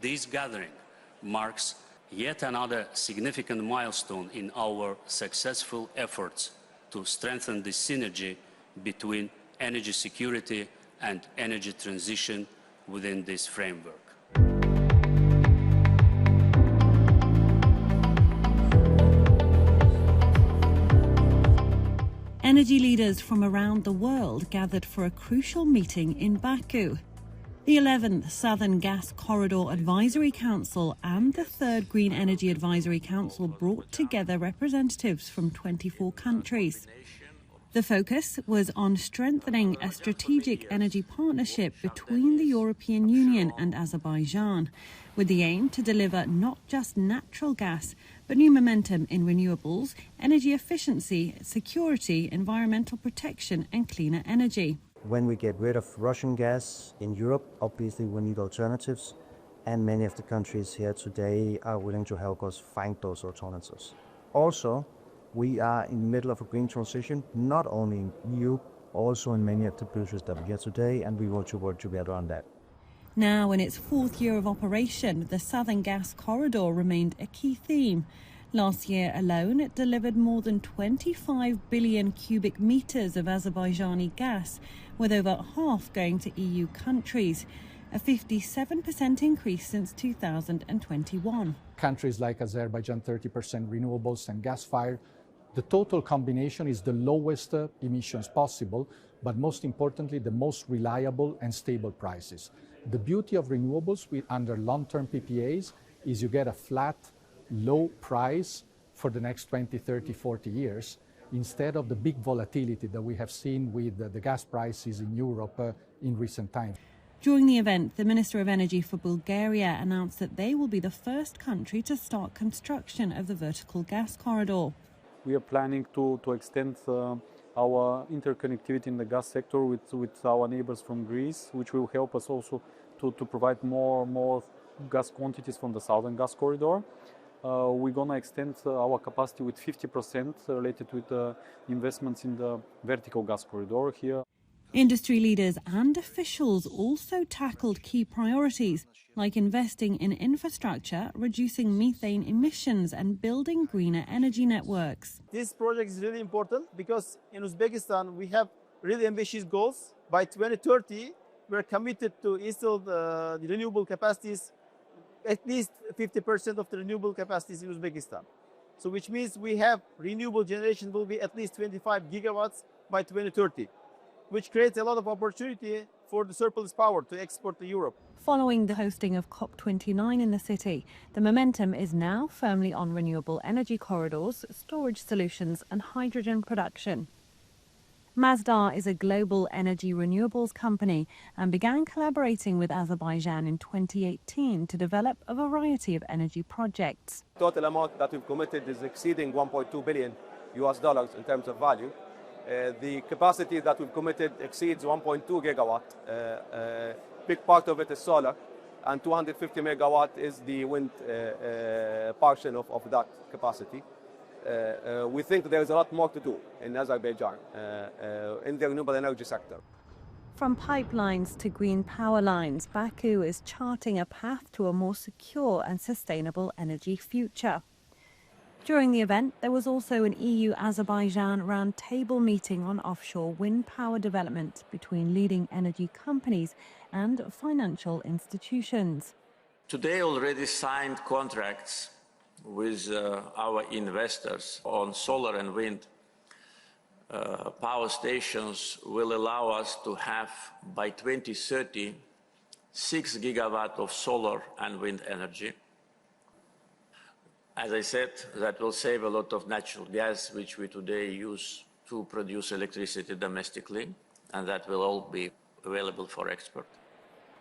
This gathering marks yet another significant milestone in our successful efforts to strengthen the synergy between energy security and energy transition within this framework. Energy leaders from around the world gathered for a crucial meeting in Baku. The 11th Southern Gas Corridor Advisory Council and the 3rd Green Energy Advisory Council brought together representatives from 24 countries. The focus was on strengthening a strategic energy partnership between the European Union and Azerbaijan, with the aim to deliver not just natural gas, but new momentum in renewables, energy efficiency, security, environmental protection and cleaner energy. When we get rid of Russian gas in Europe, obviously we need alternatives, and many of the countries here today are willing to help us find those alternatives. Also, we are in the middle of a green transition, not only in EU, also in many of the producers that we get today, and we want to work together on that. Now, in its 4th year of operation, the Southern Gas Corridor remained a key theme. Last year alone, it delivered more than 25 billion cubic metres of Azerbaijani gas, with over half going to EU countries, a 57% increase since 2021. Countries like Azerbaijan, 30% renewables and gas-fired. The total combination is the lowest emissions possible, but most importantly, the most reliable and stable prices. The beauty of renewables under long-term PPAs is you get a flat, low price for the next 20, 30, 40 years, instead of the big volatility that we have seen with the gas prices in Europe in recent times. During the event, the Minister of Energy for Bulgaria announced that they will be the first country to start construction of the vertical gas corridor. We are planning to extend our interconnectivity in the gas sector with our neighbors from Greece, which will help us also to provide more gas quantities from the Southern Gas Corridor. We're going to extend our capacity with 50% related with investments in the vertical gas corridor here. Industry leaders and officials also tackled key priorities, like investing in infrastructure, reducing methane emissions and building greener energy networks. This project is really important because in Uzbekistan we have really ambitious goals. By 2030, we're committed to install the renewable capacities, at least 50% of the renewable capacities in Uzbekistan. So which means we have renewable generation will be at least 25 gigawatts by 2030. Which creates a lot of opportunity for the surplus power to export to Europe. Following the hosting of COP29 in the city, the momentum is now firmly on renewable energy corridors, storage solutions and hydrogen production. Masdar is a global energy renewables company and began collaborating with Azerbaijan in 2018 to develop a variety of energy projects. Total amount that we've committed is exceeding $1.2 billion in terms of value. The capacity that we've committed exceeds 1.2 gigawatt. Big part of it is solar, and 250 megawatt is the wind portion of that capacity. We think there is a lot more to do in Azerbaijan in the renewable energy sector. From pipelines to green power lines, Baku is charting a path to a more secure and sustainable energy future. During the event, there was also an EU-Azerbaijan roundtable meeting on offshore wind power development between leading energy companies and financial institutions. Today already signed contracts with our investors on solar and wind power stations will allow us to have by 2030 6 gigawatt of solar and wind energy. As I said, that will save a lot of natural gas, which we today use to produce electricity domestically, and that will all be available for export.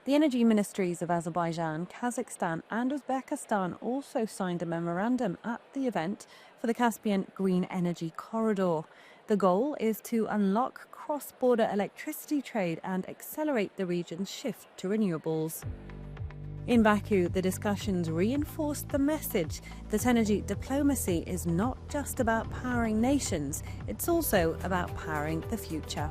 The energy ministries of Azerbaijan, Kazakhstan and Uzbekistan also signed a memorandum at the event for the Caspian Green Energy Corridor. The goal is to unlock cross-border electricity trade and accelerate the region's shift to renewables. In Baku, the discussions reinforced the message that energy diplomacy is not just about powering nations, it's also about powering the future.